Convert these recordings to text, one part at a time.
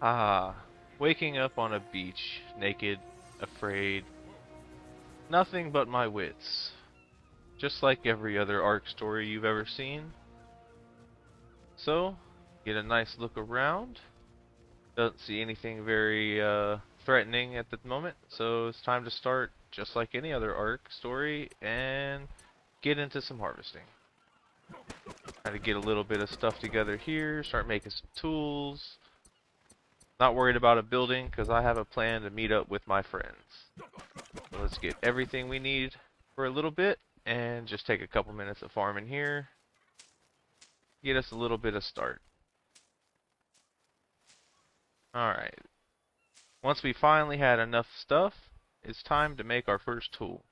Ah, waking up on a beach, naked, afraid, nothing but my wits. Just like every other Ark story you've ever seen. So, get a nice look around. Doesn't see anything very threatening at the moment, so it's time to start just like any other Ark story and get into some harvesting. Try to get a little bit of stuff together here, start making some tools. Not worried about a building because I have a plan to meet up with my friends. So let's get everything we need for a little bit and just take a couple minutes of farming here. Get us a little bit of start. Alright. Once we finally had enough stuff, it's time to make our first tool.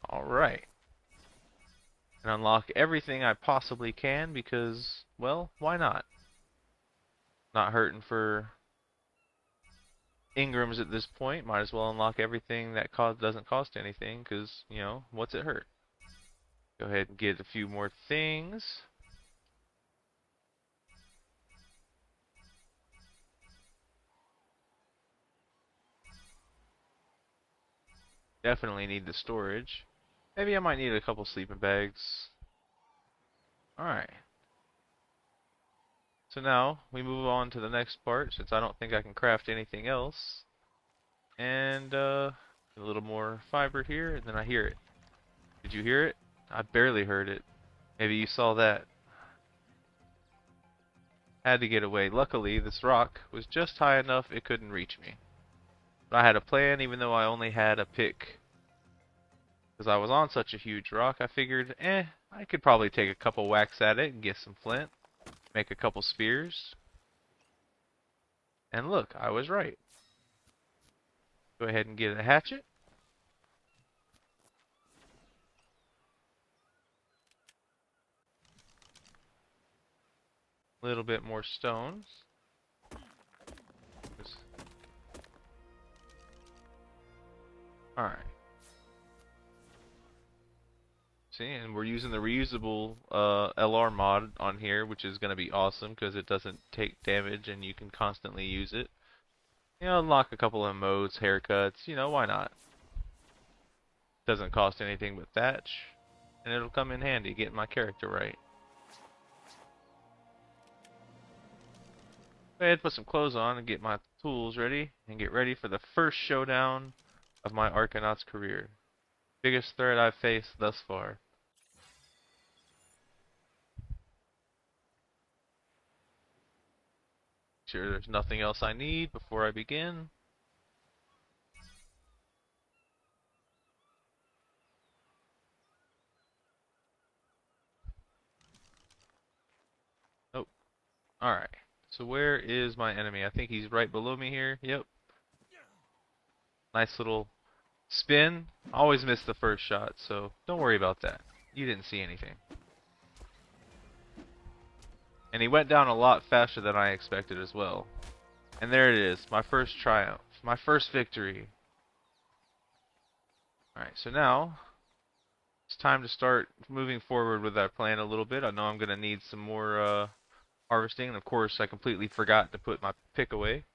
Alright. And unlock everything I possibly can because, well, why not? Not hurting for Ingrams at this point. Might as well unlock everything that doesn't cost anything because, you know, what's it hurt? Go ahead and get a few more things. Definitely need the storage. Maybe I might need a couple sleeping bags. Alright. So now we move on to the next part since I don't think I can craft anything else. And a little more fiber here and then I hear it. Did you hear it? I barely heard it. Maybe you saw that. Had to get away. Luckily, this rock was just high enough it couldn't reach me. But I had a plan even though I only had a pick. Because I was on such a huge rock, I figured, I could probably take a couple whacks at it and get some flint. Make a couple spears. And look, I was right. Go ahead and get a hatchet. A little bit more stones. Alright. See, and we're using the reusable LR mod on here, which is going to be awesome because it doesn't take damage and you can constantly use it. You know, unlock a couple of modes, haircuts, you know, why not? Doesn't cost anything but thatch, and it'll come in handy getting my character right. Go ahead, put some clothes on and get my tools ready, and get ready for the first showdown of my ARKonauts career. Biggest threat I've faced thus far. Sure there's nothing else I need before I begin. Oh, alright. So where is my enemy? I think he's right below me here. Yep. Nice little spin. Always miss the first shot, so don't worry about that. You didn't see anything. And he went down a lot faster than I expected as well. And there it is, my first triumph, my first victory. Alright, so now it's time to start moving forward with our plan a little bit. I know I'm going to need some more harvesting, and of course I completely forgot to put my pick away.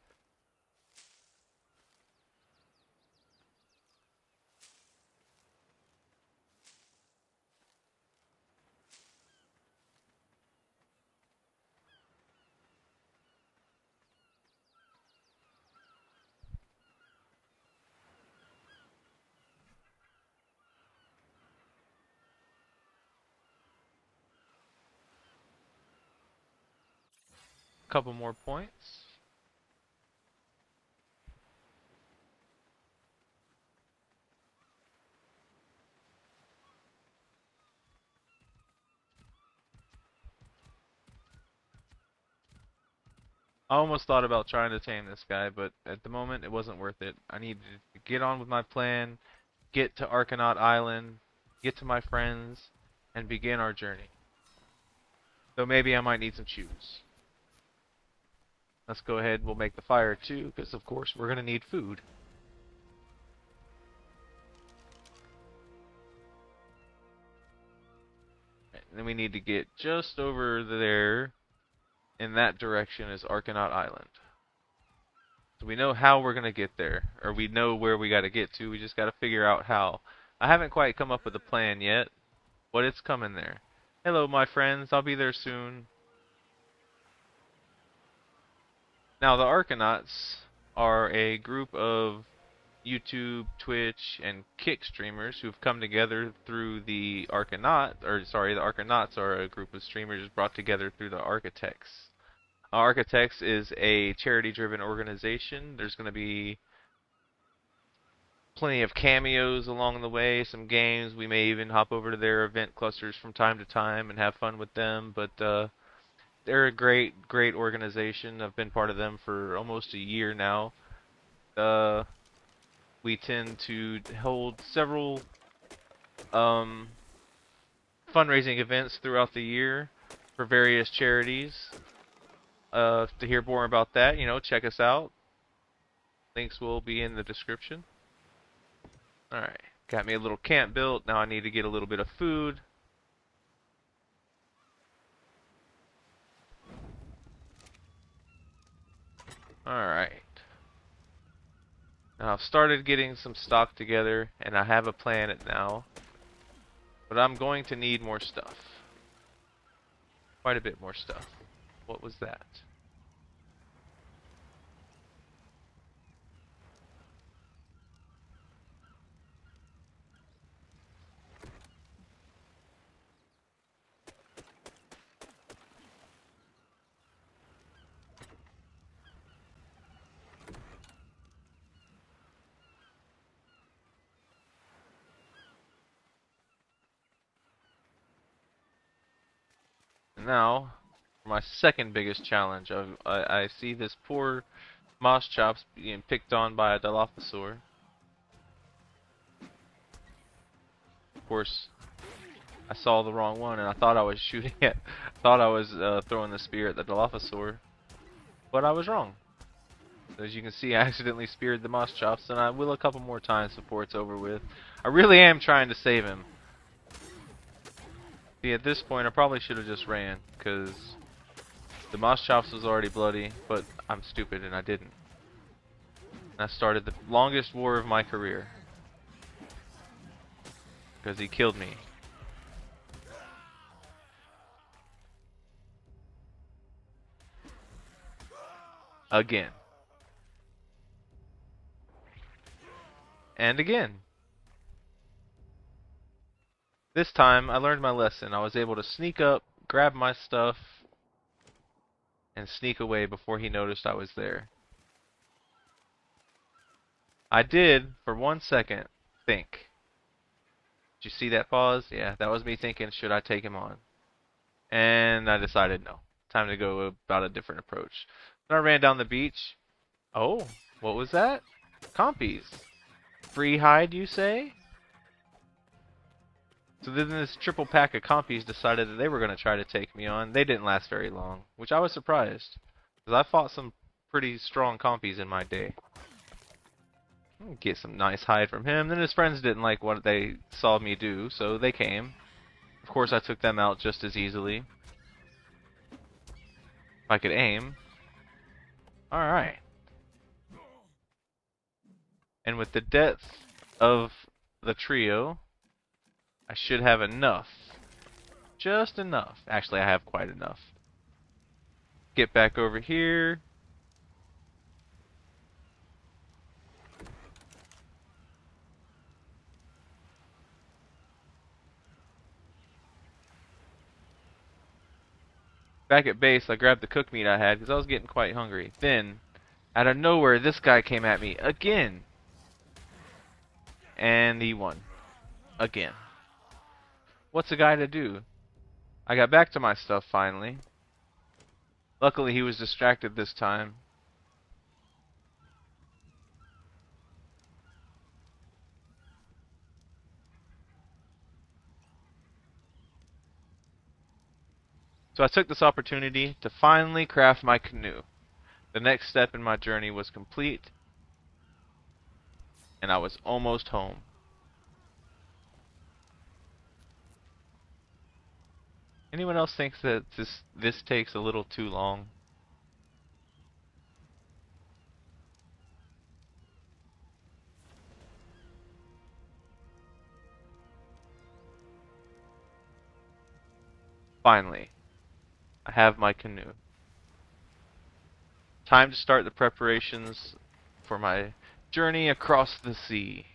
A couple more points. I almost thought about trying to tame this guy, but at the moment it wasn't worth it. I needed to get on with my plan, get to Arkonaut Island, get to my friends, and begin our journey. Though maybe I might need some shoes. Let's go ahead, we'll make the fire too, because of course we're going to need food. And then we need to get just over there in that direction is Arkonaut Island. So we know how we're going to get there, or we know where we got to get to. We just got to figure out how. I haven't quite come up with a plan yet, but it's coming there. Hello, my friends. I'll be there soon. Now, the Arkonauts are a group of YouTube, Twitch, and Kick streamers who've come together through the the Arkonauts are a group of streamers brought together through the Architects. Architects is a charity-driven organization. There's going to be plenty of cameos along the way, some games. We may even hop over to their event clusters from time to time and have fun with them. But they're a great organization. I've been part of them for almost a year now. We tend to hold several um, fundraising events throughout the year for various charities. To hear more about that, check us out. Links will be in the description. Alright, got me a little camp built. Now I need to get a little bit of food. Alright. Now I've started getting some stock together, and I have a plan now. But I'm going to need more stuff. Quite a bit more stuff. What was that? Now, for my second biggest challenge, I see this poor Moss Chops being picked on by a Dilophosaur. Of course, I saw the wrong one, and I thought I was shooting at, thought I was throwing the spear at the Dilophosaur, but I was wrong. As you can see, I accidentally speared the Moss Chops, and I will a couple more times before it's over with. I really am trying to save him. See, at this point, I probably should have just ran, because the Moss Chops was already bloody, but I'm stupid and I didn't. And I started the longest war of my career. Because he killed me. Again. And again. This time, I learned my lesson. I was able to sneak up, grab my stuff, and sneak away before he noticed I was there. I did, for 1 second, think. Did you see that pause? Yeah, that was me thinking, should I take him on? And I decided no. Time to go about a different approach. Then I ran down the beach. Oh, what was that? Compies. Free hide, you say? So then this triple pack of compies decided that they were going to try to take me on. They didn't last very long, which I was surprised. Because I fought some pretty strong compies in my day. Get some nice hide from him. Then his friends didn't like what they saw me do, so they came. Of course, I took them out just as easily. If I could aim. Alright. And with the depth of the trio, I should have enough. Just enough. Actually, I have quite enough. Get back over here. Back at base, I grabbed the cooked meat I had because I was getting quite hungry. Then, out of nowhere, this guy came at me again. And he won. Again. What's a guy to do? I got back to my stuff finally. Luckily, he was distracted this time. So I took this opportunity to finally craft my canoe. The next step in my journey was complete, and I was almost home. Anyone else thinks that this takes a little too long? Finally, I have my canoe. Time to start the preparations for my journey across the sea.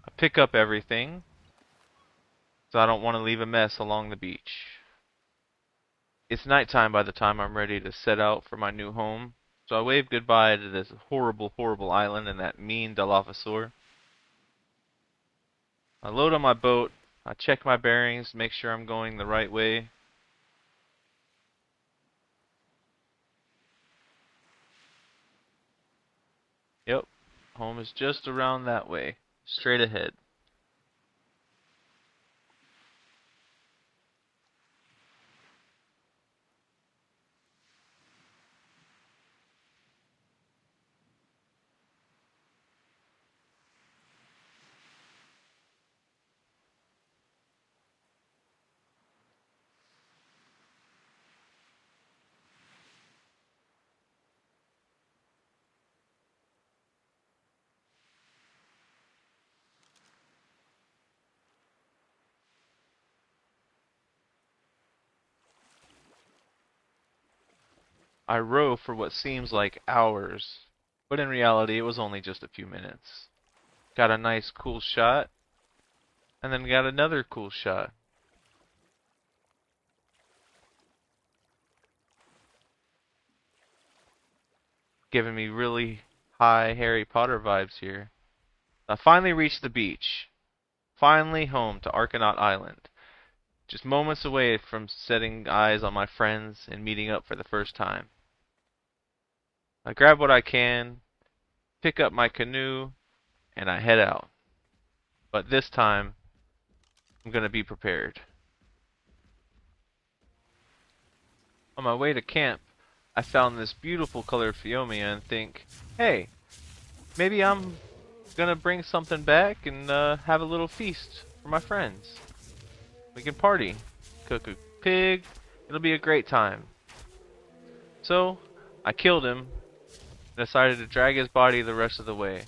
I pick up everything, so I don't want to leave a mess along the beach. It's nighttime by the time I'm ready to set out for my new home, so I wave goodbye to this horrible, horrible island and that mean Dilophosaur. I load on my boat, I check my bearings, make sure I'm going the right way. Yep, home is just around that way, straight ahead. I row for what seems like hours, but in reality it was only just a few minutes. Got a nice cool shot, and then got another cool shot. Giving me really high Harry Potter vibes here. I finally reached the beach. Finally home to Arkonaut Island. Just moments away from setting eyes on my friends and meeting up for the first time. I grab what I can, pick up my canoe, and I head out. But this time, I'm gonna be prepared. On my way to camp, I found this beautiful colored Phiomia and think, hey, maybe I'm gonna bring something back and have a little feast for my friends. We can party, cook a pig, it'll be a great time. So, I killed him and decided to drag his body the rest of the way.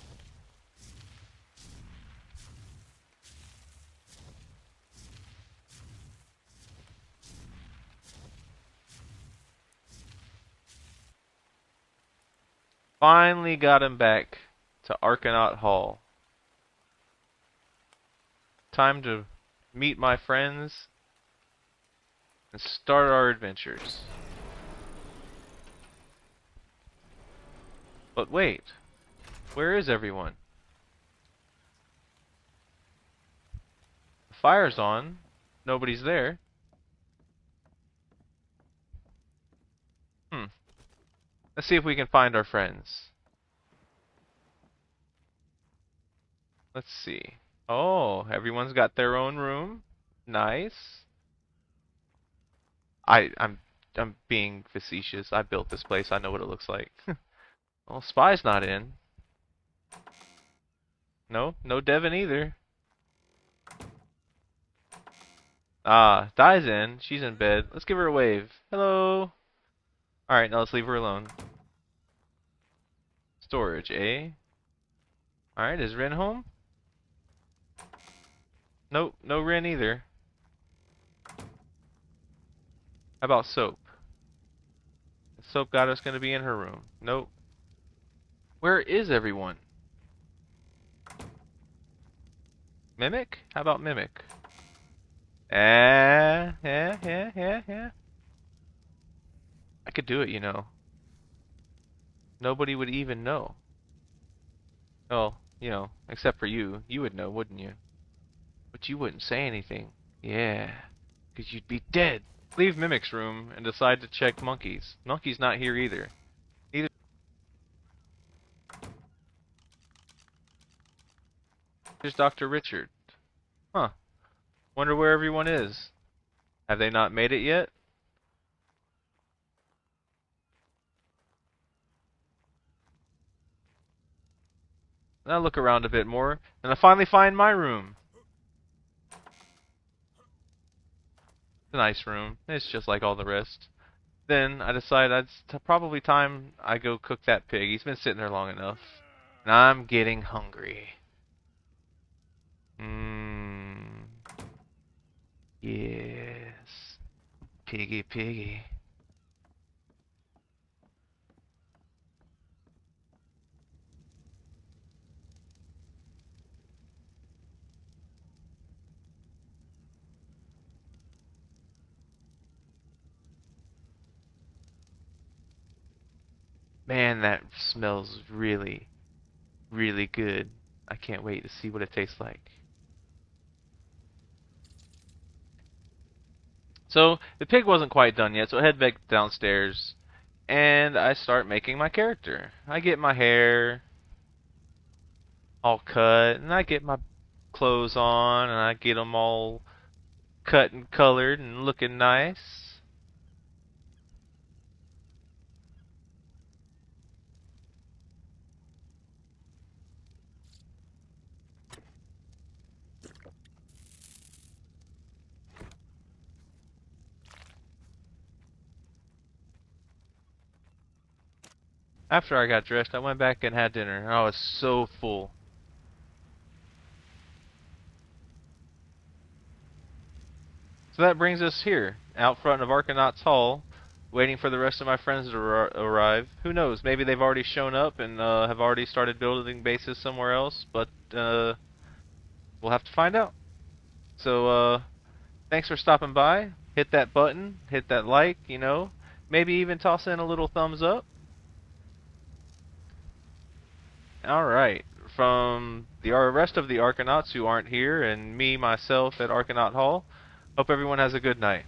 Finally got him back to Arkonaut Hall. Time to meet my friends and start our adventures. But wait, where is everyone? The fire's on, nobody's there. Hmm, let's see if we can find our friends. Let's see. Oh, everyone's got their own room. Nice. I'm being facetious. I built this place. I know what it looks like. Well, Spy's not in. No, no Devin either. Ah, Di's in. She's in bed. Let's give her a wave. Hello. Alright, now let's leave her alone. Storage, eh? Alright, is Rin home? Nope, no Rin either. How about Soap? Soap got us gonna be in her room. Nope. Where is everyone? Mimic? How about Mimic? Yeah. I could do it, you know. Nobody would even know. Well, you know, except for you. You would know, wouldn't you? But you wouldn't say anything. Yeah, 'cause you'd be dead. Leave Mimic's room and decide to check Monkey's. Monkey's not here either. Neither is Dr. Richard. Huh. Wonder where everyone is. Have they not made it yet? And I look around a bit more, and I finally find my room. It's a nice room. It's just like all the rest. Then I decide it's probably time I go cook that pig. He's been sitting there long enough. And I'm getting hungry. Mmm. Yes. Piggy, piggy. Man, that smells really, really good. I can't wait to see what it tastes like. So, the pig wasn't quite done yet, so I head back downstairs and I start making my character. I get my hair all cut, and I get my clothes on, and I get them all cut and colored and looking nice. After I got dressed, I went back and had dinner, and I was so full. So that brings us here, out front of ARKonauts Hall, waiting for the rest of my friends to arrive. Who knows, maybe they've already shown up and have already started building bases somewhere else, but we'll have to find out. So, thanks for stopping by. Hit that button, hit that like, maybe even toss in a little thumbs up. Alright, from the rest of the ARKonauts who aren't here, and me, myself, at ARKonaut Hall, hope everyone has a good night.